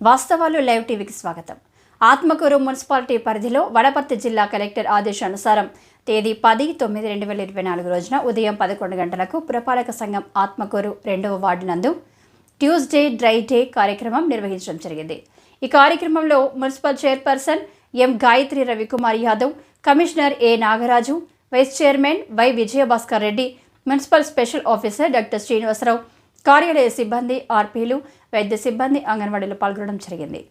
వాస్తవాలు లైవ్ టీవీకి స్వాగతం. ఆత్మకూరు మున్సిపాలిటీ పరిధిలో వడపర్తి జిల్లా కలెక్టర్ ఆదేశానుసారం తేదీ 10/9/2024 రోజున ఉదయం 11 గంటలకు పురపాలక సంఘం ఆత్మకూరు 2వ వార్డు నందు ట్యూస్డే డ్రై డే కార్యక్రమం నిర్వహించడం జరిగింది. ఈ కార్యక్రమంలో municipal chairperson M Gayatri Ravikumar Yadav, commissioner A Nagaraju, vice chairman Y Vijayabhaskar Reddy, municipal special officer doctor Srinivasarao, కార్యాలయ సిబ్బంది, ఆర్పీలు, వైద్య సిబ్బంది, అంగన్వాడీలో పాల్గొనడం జరిగింది.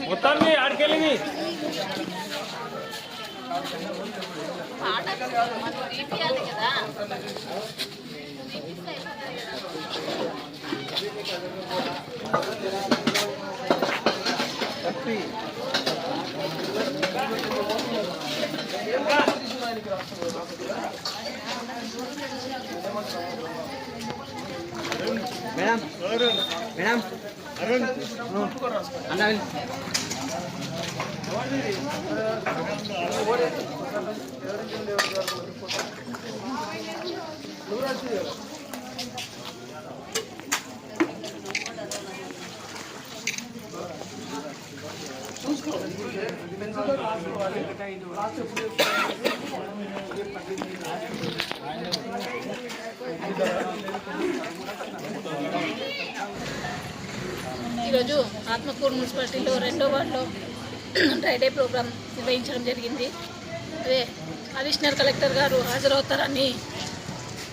మొత్తాన్ని ఆడికెళ్ళి మేడం మేడం అరుణ్ అన్న ఈరోజు ఆత్మకూరు మున్సిపాలిటీలో 2వ వార్డులో డ్రై డే ప్రోగ్రాం నిర్వహించడం జరిగింది. అదే అడిషనల్ కలెక్టర్ గారు హాజరవుతారని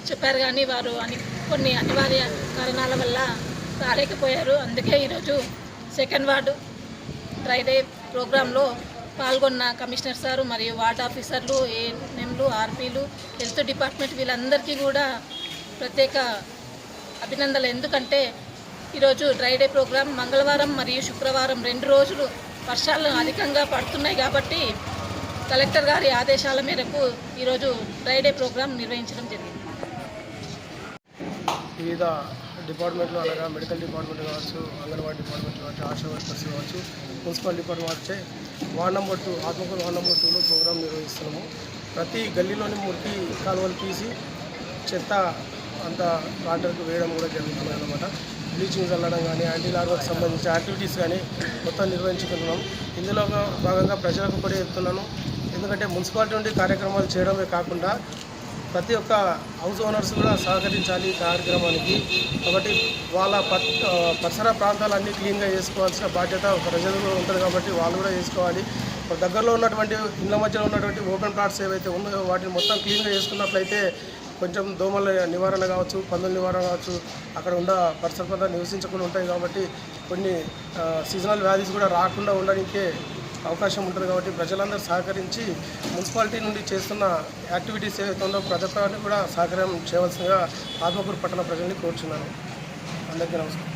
చెప్పారు, కానీ వారు కొన్ని అనివార్య కారణాల వల్ల రాలేకపోయారు. అందుకే ఈరోజు 2nd వార్డు డ్రై డే ప్రోగ్రాంలో పాల్గొన్న కమిషనర్ సారు మరియు వార్డ్ ఆఫీసర్లు, ఏఎన్ఎంలు, ఆర్పీలు, హెల్త్ డిపార్ట్మెంట్ వీళ్ళందరికీ కూడా ప్రత్యేక అభినందనలు. ఎందుకంటే ఈరోజు డ్రై డే ప్రోగ్రాం మంగళవారం మరియు శుక్రవారం 2 రోజులు వర్షాలు అధికంగా పడుతున్నాయి కాబట్టి కలెక్టర్ గారి ఆదేశాల మేరకు ఈరోజు డ్రై డే ప్రోగ్రాం నిర్వహించడం జరిగింది. వివిధ డిపార్ట్మెంట్లు అనగా మెడికల్ డిపార్ట్మెంట్ కావచ్చు, అంగన్వాడీ డిపార్ట్మెంట్ కావచ్చు, ఆశా వర్కర్స్ కావచ్చు, మున్సిపల్ డిపార్ట్మెంట్ వచ్చే ward number 2 Atmakur ward number 2లో ప్రోగ్రాం నిర్వహిస్తున్నాము. ప్రతి గల్లీలోని మురికి కాలువలు తీసి చెత్త అంత వాటర్కి వేయడం కూడా జరుగుతుంది అన్నమాట. బ్లీచింగ్ చల్లడం కానీ, యాంటీ లార్వాకి సంబంధించిన యాక్టివిటీస్ కానీ మొత్తం నిర్వహించుకుంటున్నాం. ఇందులో భాగంగా ప్రజలకు కూడా చెప్తున్నాను, ఎందుకంటే మున్సిపాలిటీ నుండి కార్యక్రమాలు చేయడమే కాకుండా ప్రతి ఒక్క హౌస్ ఓనర్స్ కూడా సహకరించాలి ఈ కార్యక్రమానికి. కాబట్టి వాళ్ళ పరిసర ప్రాంతాలన్నీ క్లీన్గా చేసుకోవాల్సిన బాధ్యత ప్రజలకు ఉంటుంది కాబట్టి వాళ్ళు కూడా చేసుకోవాలి. దగ్గరలో ఉన్నటువంటి ఇళ్ళ మధ్యలో ఉన్నటువంటి ఓపెన్ ప్లాట్స్ ఏవైతే ఉన్నాయో వాటిని మొత్తం క్లీన్గా చేసుకున్నట్లయితే కొంచెం దోమల నివారణ కావచ్చు, పందుల నివారణ కావచ్చు, అక్కడ ఉన్న పరిసర ప్రాంతాలు నివసించకుండా ఉంటాయి. కాబట్టి కొన్ని సీజనల్ వ్యాధీస్ కూడా రాకుండా ఉండడానికే అవకాశం ఉంటుంది. కాబట్టి ప్రజలందరూ సహకరించి మున్సిపాలిటీ నుండి చేస్తున్న యాక్టివిటీస్ ఏవైతే ఉందో ప్రతి ఒక్కరిని కూడా సహకారం చేయవలసిందిగా ఆత్మకూరు పట్టణ ప్రజల్ని కోరుచున్నాను. అందరికీ నమస్కారం.